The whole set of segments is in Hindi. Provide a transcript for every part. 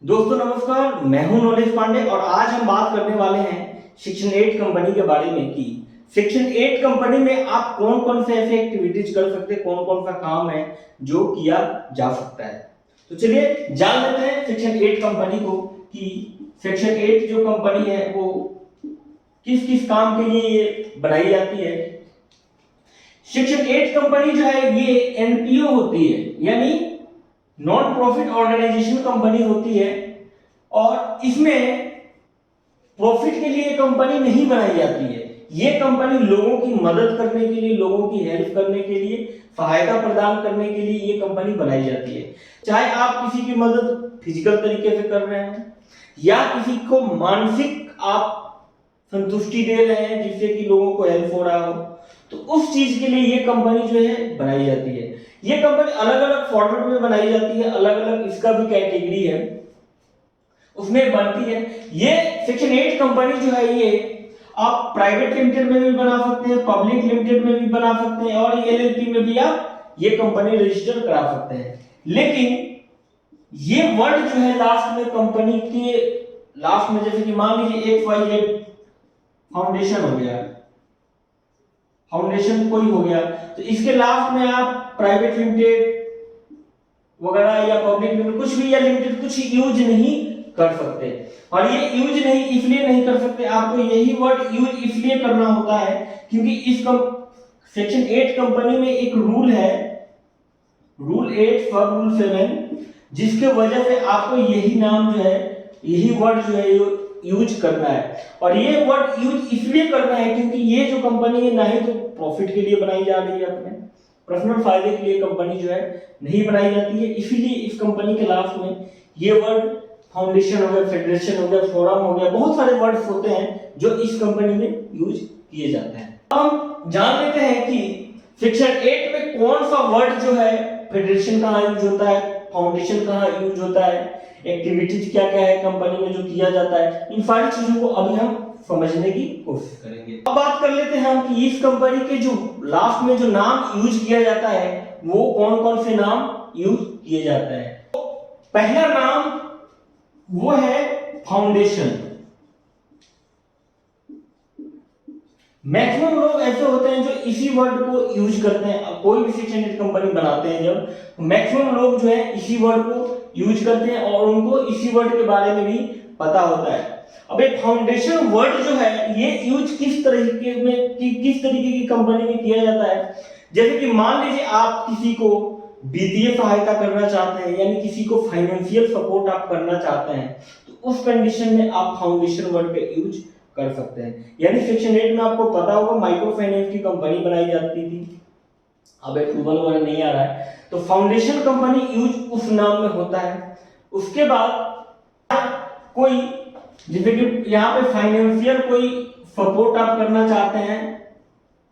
दोस्तों नमस्कार, मैं हूं नॉलेज पांडे और आज हम बात करने वाले हैं सेक्शन 8 कंपनी के बारे में कि सेक्शन 8 कंपनी में आप कौन कौन से ऐसे एक्टिविटीज कर सकते हैं, कौन कौन सा काम है जो किया जा सकता है। तो चलिए जान लेते हैं सेक्शन 8 कंपनी को कि सेक्शन 8 जो कंपनी है वो किस किस काम के लिए ये बनाई जाती है। सेक्शन 8 कंपनी जो है ये एनपीओ होती है, यानी नॉन प्रॉफिट ऑर्गेनाइजेशन कंपनी होती है और इसमें प्रॉफिट के लिए कंपनी नहीं बनाई जाती है। ये कंपनी लोगों की मदद करने के लिए, लोगों की हेल्प करने के लिए, सहायता प्रदान करने के लिए ये कंपनी बनाई जाती है। चाहे आप किसी की मदद फिजिकल तरीके से कर रहे हैं या किसी को मानसिक आप संतुष्टि दे रहे हैं जिससे कि लोगों को हेल्प हो रहा हो, तो उस चीज के लिए ये कंपनी जो है बनाई जाती है। ये कंपनी अलग अलग फॉर्मेट में बनाई जाती है, अलग अलग इसका भी कैटेगरी है, उसमें बनती है। ये सेक्शन 8 कंपनी जो है ये आप प्राइवेट लिमिटेड में भी बना सकते हैं, पब्लिक लिमिटेड में भी बना सकते हैं और एलएलपी में भी आप ये कंपनी रजिस्टर करा सकते हैं। लेकिन ये वर्ड जो है लास्ट में कंपनी के लास्ट में, जैसे कि मान लीजिए XYZ फाउंडेशन हो गया, फाउंडेशन कोई हो गया, तो इसके लास्ट में आप प्राइवेट लिमिटेड वगैरह या पब्लिक लिमिटेड कुछ भी या लिमिटेड कुछ यूज नहीं कर सकते। और ये यूज नहीं इसलिए नहीं कर सकते, आपको यही वर्ड यूज इसलिए करना होता है क्योंकि इस सेक्शन 8 कंपनी में एक रूल है, रूल 8 सब रूल 7, जिसके वजह से आपको यही नाम जो है, यही वर्ड जो है यूज करना है। और ये वर्ड यूज इसलिए करना है क्योंकि ये जो कंपनी है ना ही तो प्रॉफिट के लिए बनाई जा रही है, अपने पर्सनल फायदे के लिए कंपनी जो है नहीं बनाई जाती है। इसीलिए इस कंपनी के लास्ट में ये वर्ड फाउंडेशन हो गया, फेडरेशन हो गया, फोरम हो गया, बहुत सारे वर्ड्स होते हैं जो इस कंपनी में यूज किए जाते हैं। अब हम जान लेते हैं कि सेक्शन 8 में कौन सा वर्ड जो है, फेडरेशन कहाँ यूज होता है, फाउंडेशन कहाँ यूज होता है, एक्टिविटीज क्या क्या है कंपनी में जो किया जाता है, इन सारी चीजों को अभी हम समझने की कोशिश करेंगे। अब बात कर लेते हैं हम कि इस कंपनी के जो लास्ट में जो नाम यूज किया जाता है वो कौन कौन से नाम यूज किए जाते हैं। तो पहला नाम वो है फाउंडेशन। मैक्सिमम लोग ऐसे होते हैं जो इसी वर्ड को यूज करते हैं। कोई भी सेक्शन 8 कंपनी बनाते हैं जब, मैक्सिमम लोग जो है इसी वर्ड को यूज करते हैं और उनको इसी वर्ड के बारे में भी पता होता है। अब एक फाउंडेशन वर्ड जो है ये यूज किस तरीके में किस तरीके की कंपनी में किया जाता है। जैसे कि मान लीजिए आप किसी को वित्तीय सहायता करना चाहते हैं, यानी किसी को फाइनेंशियल सपोर्ट आप करना चाहते हैं, तो उस कंडीशन में आप फाउंडेशन वर्ड का यूज कर सकते हैं। यानी सेक्शन 8 में आपको पता होगा माइक्रो फाइनेंस की कंपनी बनाई जाती थी, अब अप्रूवल वगैरह नहीं आ रहा है, तो फाउंडेशन कंपनी यूज उस नाम में होता है। उसके बाद कोई जैसे कि यहाँ पे फाइनेंशियल कोई सपोर्ट आप करना चाहते हैं,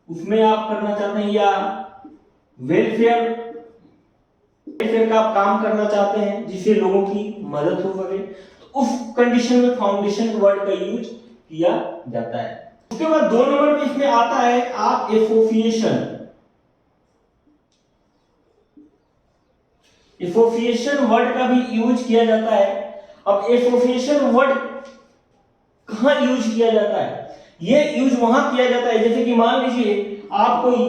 उसमें आप करना चाहते हैं, या वेलफेयर का आप काम करना चाहते हैं जिससे लोगों की मदद हो सके, तो उस कंडीशन में फाउंडेशन वर्ड का यूज किया जाता है। उसके बाद 2 नंबर पे इसमें आता है आप एसोसिएशन। एसोसिएशन वर्ड का भी यूज किया जाता है। अब एसोसिएशन वर्ड कहां यूज किया जाता है, ये यूज वहां किया जाता है जैसे कि मान लीजिए आप कोई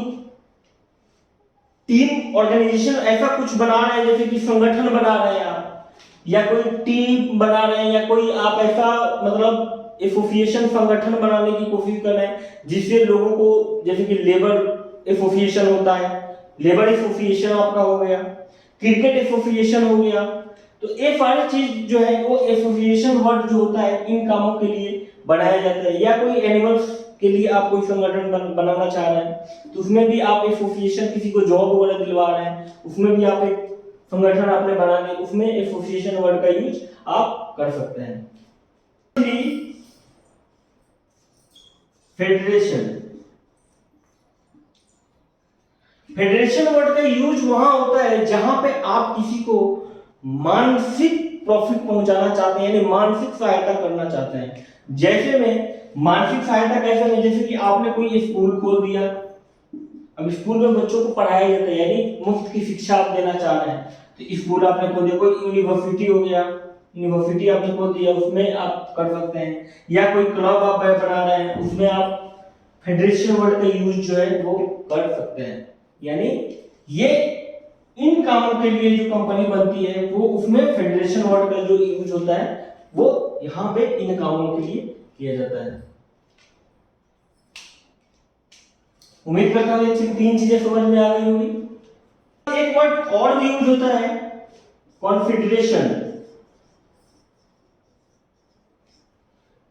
टीम ऑर्गेनाइजेशन ऐसा कुछ बना रहे हैं, जैसे कि संगठन बना रहे हैं आप, या कोई टीम बना रहे हैं, या कोई आप ऐसा मतलब एसोसिएशन संगठन बनाने की कोशिश कर रहे हैं जिससे लोगों को, जैसे कि लेबर एसोसिएशन होता है, लेबर एसोसिएशन आपका हो गया, क्रिकेट एसोसिएशन हो गया, तो ये सारी चीज जो है वो एसोसिएशन वर्ड जो होता है इन कामों के लिए बनाया जाता है। या कोई एनिमल्स के लिए आप कोई संगठन बनाना चाह रहे हैं तो उसमें भी आप एसोसिएशन, किसी को जॉब वगैरह दिलवा रहे हैं उसमें भी आप एक संगठन अपने बनाने, उसमें एसोसिएशन वर्ड का यूज आप कर सकते हैं। फेडरेशन, फेडरेशन वर्ड का यूज वहां होता है जहां पे आप किसी को मानसिक प्रॉफिट पहुंचाना चाहते हैं, यानी मानसिक सहायता करना चाहते हैं। जैसे में मानसिक सहायता कैसे में, जैसे कि आपने कोई स्कूल खोल दिया, अब स्कूल में बच्चों को पढ़ाया जाता है, यानी मुफ्त की शिक्षा आप देना चाह रहे हैं, तो स्कूल आपने खोल दिया, कोई यूनिवर्सिटी हो गया, यूनिवर्सिटी आपने खोल दिया उसमें आप कर सकते हैं, या कोई क्लब आप बना रहे हैं उसमें आप फेडरेशन वर्ड का यूज जो है वो कर सकते हैं। यानी ये इन कामों के लिए जो कंपनी बनती है वो उसमें फेडरेशन वर्ड का जो यूज होता है वो यहाँ पे इन कामों के लिए किया जाता है। उम्मीद करता हूँ ये तीन चीजें समझ में आ गई होगी। एक वर्ड और भी यूज होता है कॉन्फेडरेशन।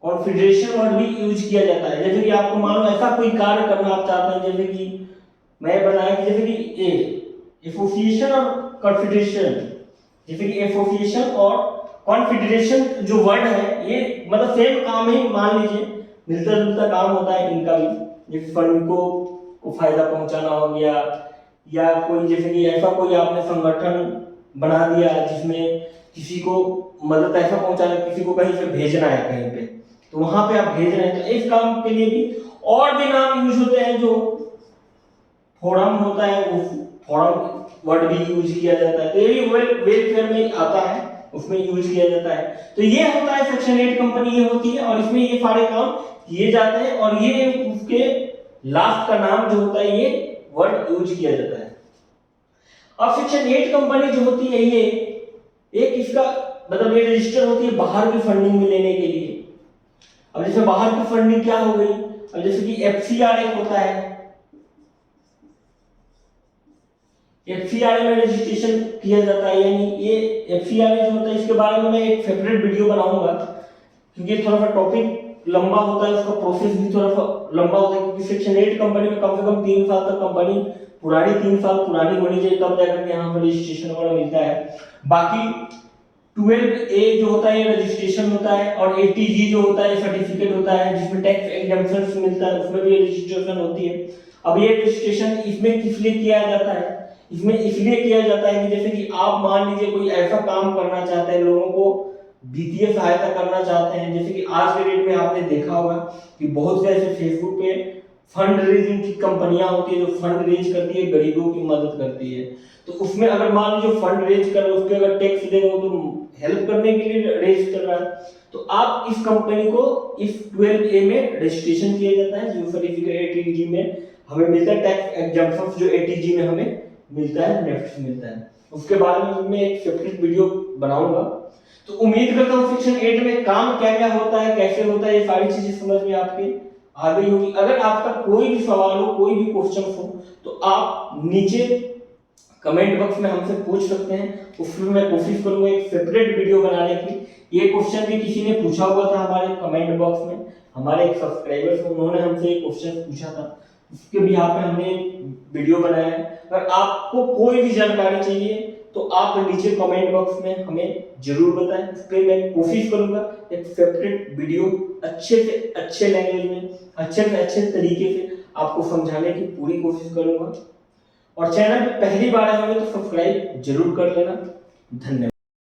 कॉन्फेडरेशन वर्ड भी यूज किया जाता है। जैसे कि आपको मान लो ऐसा कोई कार्य करना आप चाहते हैं, जैसे कि मैं बनाया कि जैसे कि एसोसिएशन और कॉन्फेडरेशन, जैसे कि एसोसिएशन और कॉन्फेडरेशन जो वर्ड है ये मतलब सेम काम ही मान लीजिए, मिलता जुलता काम होता है इनका भी। जैसे श्रमिकों को फायदा पहुंचाना हो गया, या कोई जैसे कि ऐसा कोई आपने संगठन बना दिया जिसमें किसी को मदद ऐसा पहुंचाना, किसी को कहीं से भेजना है कहीं पे, तो वहां पे आप भेज रहे हैं, तो इस काम के लिए भी और भी नाम यूज होते हैं। जो फोरम होता है वो फोरम वर्ड भी यूज किया जाता है, तो ये भी वेलफेयर में आता है, उसमें यूज किया जाता है। तो ये होता है सेक्शन 8 कंपनी, ये होती है और इसमें ये सारे काम किए जाते हैं और ये उसके लास्ट का नाम जो होता है ये वर्ड यूज किया जाता है। अब सेक्शन 8 कंपनी जो होती है ये एक इसका मतलब ये रजिस्टर होती है बाहर की फंडिंग में लेने के लिए। अब जैसे बाहर की फंडिंग क्या हो गई, अब जैसे कि एफसीआर एक होता है, एफसीआर में रजिस्ट्रेशन किया जाता है। यानी ये एफसीआर जो होता है इसके बारे में मैं एक सेपरेट वीडियो बनाऊंगा, क्योंकि थोड़ा सा टॉपिक लंबा होता है, उसका प्रोसेस भी थोड़ा सा लंबा होता है, क्योंकि सेक्शन 8 कंपनी में कम से कम 3 साल तक कंपनी पुरानी 3 साल पुरानी होनी चाहिए, तब जाकर यहाँ पर रजिस्ट्रेशन वगैरह मिलता है। बाकी 12A जो होता है ये रजिस्ट्रेशन होता है, और 80G जो होता है सर्टिफिकेट होता है जिसमें टैक्स एग्जम्पशन मिलता है, उसमें भी रजिस्ट्रेशन होती है। अब ये रजिस्ट्रेशन इसमें किस लिए किया जाता है, इसमें इसलिए किया जाता है कि जैसे कि आप मान लीजिए कोई ऐसा काम करना चाहते हैं, लोगों को वित्तीय सहायता करना चाहते हैं। जैसे कि आज के डेट में आपने देखा होगा कि बहुत से ऐसे फेसबुक पे फंड रेजिंग की कंपनियां होती है जो फंड रेज करती है, गरीबों की मदद करती है। तो उसमें अगर मान लीजिए फंड रेज कर रहे हो, उसके अगर टैक्स देगा तो हेल्प करने के लिए रेज कर रहा है, तो आप इस कंपनी को इस 12A में रजिस्ट्रेशन किया जाता है। जो सर्टिफिकेट 80G में हमें मिलता है, टैक्स एग्जम्पशन जो 80G में हमें मिलता है, नेफ्ट मिलता है, उसके बारे में मैं एक सेपरेट वीडियो बनाऊंगा। तो उम्मीद करता हूँ सेक्शन 8 में काम क्या क्या होता है, कैसे होता है, ये सारी चीजें समझ में आपके आ गई होगी। अगर आपका कोई भी सवाल हो, कोई भी क्वेश्चन हो, तो आप नीचे कमेंट बॉक्स में हमसे पूछ सकते हैं, उसमें मैं कोशिश करूंगा एक सेपरेट वीडियो बनाने की। ये क्वेश्चन भी किसी ने पूछा हुआ था हमारे कमेंट बॉक्स में, हमारे एक सब्सक्राइबर से, उन्होंने हमसे एक क्वेश्चन पूछा था, उसके भी यहाँ पे हमने वीडियो बनाया है। अगर आपको कोई भी जानकारी चाहिए तो आप नीचे कमेंट बॉक्स में हमें जरूर बताएं, उस पर मैं कोशिश करूंगा एक सेपरेट वीडियो अच्छे से अच्छे लैंग्वेज में, अच्छे से अच्छे तरीके से आपको समझाने की पूरी कोशिश करूंगा। और चैनल पे पहली बार आए हो तो सब्सक्राइब जरूर कर लेना। धन्यवाद।